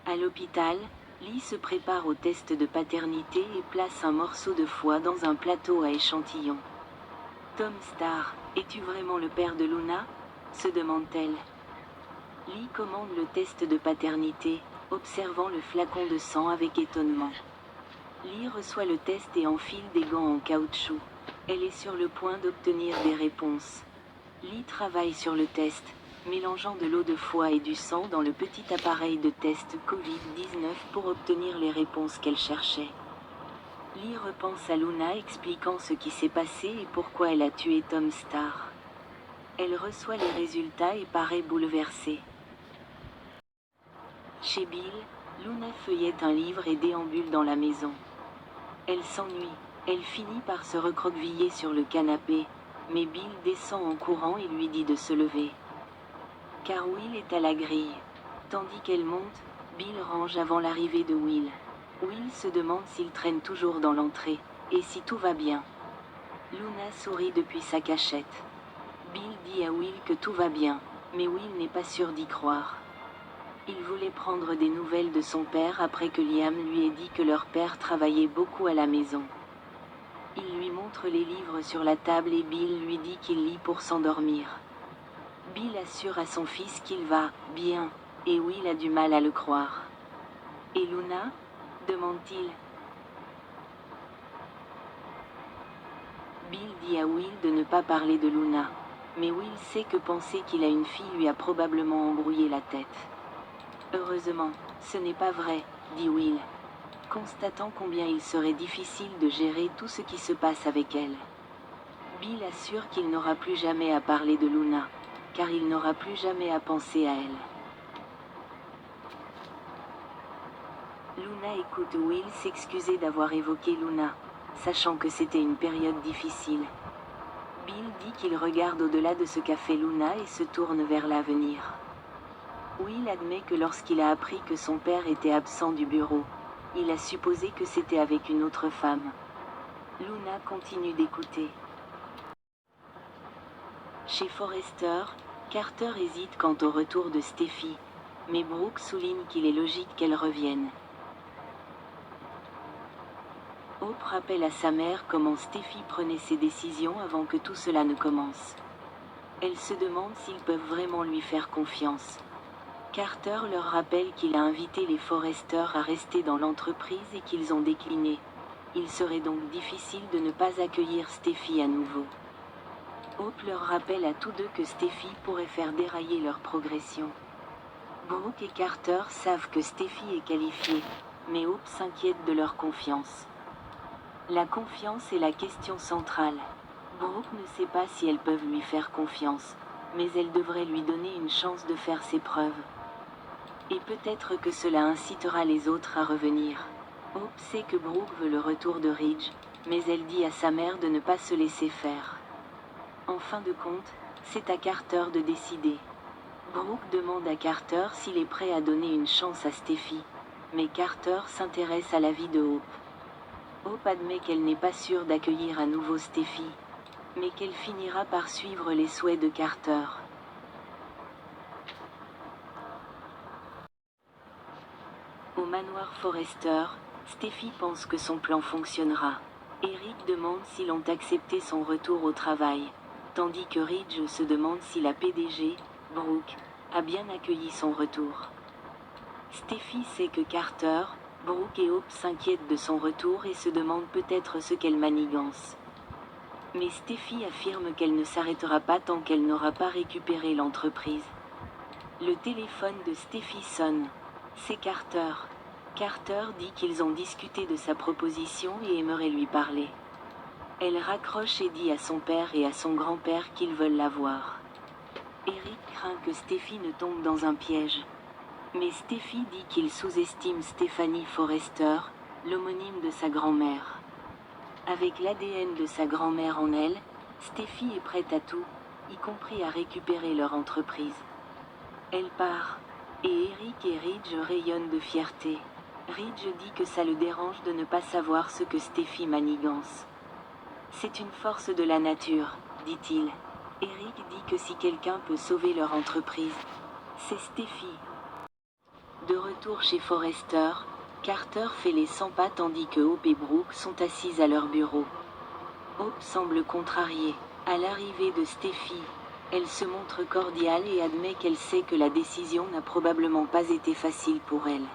À l'hôpital, Lee se prépare au test de paternité et place un morceau de foie dans un plateau à échantillons. Tom Star, es-tu vraiment le père de Luna? Se demande-t-elle. Lee commande le test de paternité, observant le flacon de sang avec étonnement. Lee reçoit le test et enfile des gants en caoutchouc. Elle est sur le point d'obtenir des réponses. Lee travaille sur le test, mélangeant de l'eau de foie et du sang dans le petit appareil de test Covid-19 pour obtenir les réponses qu'elle cherchait. Lee repense à Luna expliquant ce qui s'est passé et pourquoi elle a tué Tom Star. Elle reçoit les résultats et paraît bouleversée. Chez Bill, Luna feuillette un livre et déambule dans la maison. Elle s'ennuie, elle finit par se recroqueviller sur le canapé, mais Bill descend en courant et lui dit de se lever. Car Will est à la grille. Tandis qu'elle monte, Bill range avant l'arrivée de Will. Will se demande s'il traîne toujours dans l'entrée, et si tout va bien. Luna sourit depuis sa cachette. Bill dit à Will que tout va bien, mais Will n'est pas sûr d'y croire. Il voulait prendre des nouvelles de son père après que Liam lui ait dit que leur père travaillait beaucoup à la maison. Il lui montre les livres sur la table et Bill lui dit qu'il lit pour s'endormir. Bill assure à son fils qu'il va bien, et Will a du mal à le croire. « Et Luna ?» demande-t-il. Bill dit à Will de ne pas parler de Luna, mais Will sait que penser qu'il a une fille lui a probablement embrouillé la tête. « Heureusement, ce n'est pas vrai, » dit Will, constatant combien il serait difficile de gérer tout ce qui se passe avec elle. Bill assure qu'il n'aura plus jamais à parler de Luna, car il n'aura plus jamais à penser à elle. Luna écoute Will s'excuser d'avoir évoqué Luna, sachant que c'était une période difficile. Bill dit qu'il regarde au-delà de ce qu'a fait Luna et se tourne vers l'avenir. Will admet que lorsqu'il a appris que son père était absent du bureau, il a supposé que c'était avec une autre femme. Luna continue d'écouter. Chez Forrester, Carter hésite quant au retour de Steffi, mais Brooke souligne qu'il est logique qu'elle revienne. Hope rappelle à sa mère comment Steffi prenait ses décisions avant que tout cela ne commence. Elle se demande s'ils peuvent vraiment lui faire confiance. Carter leur rappelle qu'il a invité les Forrester à rester dans l'entreprise et qu'ils ont décliné. Il serait donc difficile de ne pas accueillir Steffi à nouveau. Hope leur rappelle à tous deux que Steffi pourrait faire dérailler leur progression. Brooke et Carter savent que Steffi est qualifiée, mais Hope s'inquiète de leur confiance. La confiance est la question centrale. Brooke ne sait pas si elles peuvent lui faire confiance, mais elles devraient lui donner une chance de faire ses preuves. Et peut-être que cela incitera les autres à revenir. Hope sait que Brooke veut le retour de Ridge, mais elle dit à sa mère de ne pas se laisser faire. En fin de compte, c'est à Carter de décider. Brooke demande à Carter s'il est prêt à donner une chance à Steffi, mais Carter s'intéresse à la vie de Hope. Hope admet qu'elle n'est pas sûre d'accueillir à nouveau Steffi, mais qu'elle finira par suivre les souhaits de Carter. Au manoir Forrester, Steffi pense que son plan fonctionnera. Eric demande s'ils ont accepté son retour au travail, tandis que Ridge se demande si la PDG, Brooke, a bien accueilli son retour. Steffi sait que Carter, Brooke et Hope s'inquiètent de son retour et se demandent peut-être ce qu'elle manigance. Mais Steffi affirme qu'elle ne s'arrêtera pas tant qu'elle n'aura pas récupéré l'entreprise. Le téléphone de Steffi sonne. C'est Carter. Carter dit qu'ils ont discuté de sa proposition et aimerait lui parler. Elle raccroche et dit à son père et à son grand-père qu'ils veulent la voir. Eric craint que Steffi ne tombe dans un piège. Mais Steffi dit qu'il sous-estime Stephanie Forrester, l'homonyme de sa grand-mère. Avec l'ADN de sa grand-mère en elle, Steffi est prête à tout, y compris à récupérer leur entreprise. Elle part, et Eric et Ridge rayonnent de fierté. Ridge dit que ça le dérange de ne pas savoir ce que Steffi manigance. C'est une force de la nature, dit-il. Eric dit que si quelqu'un peut sauver leur entreprise, c'est Steffi. De retour chez Forrester, Carter fait les 100 pas tandis que Hope et Brooke sont assises à leur bureau. Hope semble contrariée. À l'arrivée de Steffi, elle se montre cordiale et admet qu'elle sait que la décision n'a probablement pas été facile pour elle.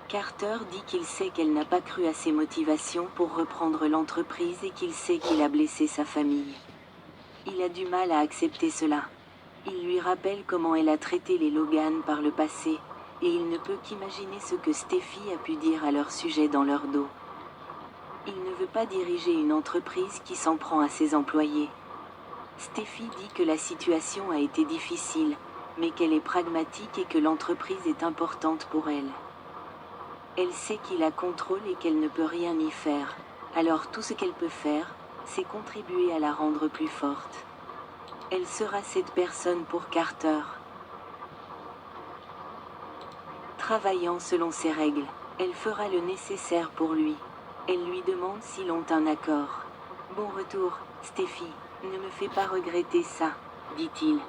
Carter dit qu'il sait qu'elle n'a pas cru à ses motivations pour reprendre l'entreprise et qu'il sait qu'il a blessé sa famille. Il a du mal à accepter cela. Il lui rappelle comment elle a traité les Logan par le passé, et il ne peut qu'imaginer ce que Steffi a pu dire à leur sujet dans leur dos. Il ne veut pas diriger une entreprise qui s'en prend à ses employés. Steffi dit que la situation a été difficile, mais qu'elle est pragmatique et que l'entreprise est importante pour elle. Elle sait qu'il a contrôle et qu'elle ne peut rien y faire, alors tout ce qu'elle peut faire, c'est contribuer à la rendre plus forte. Elle sera cette personne pour Carter. Travaillant selon ses règles, elle fera le nécessaire pour lui. Elle lui demande s'ils ont un accord. Bon retour, Steffi, ne me fais pas regretter ça, dit-il.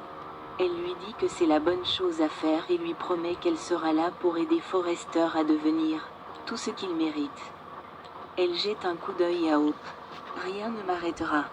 Elle lui dit que c'est la bonne chose à faire et lui promet qu'elle sera là pour aider Forrester à devenir tout ce qu'il mérite. Elle jette un coup d'œil à Hope. Rien ne m'arrêtera.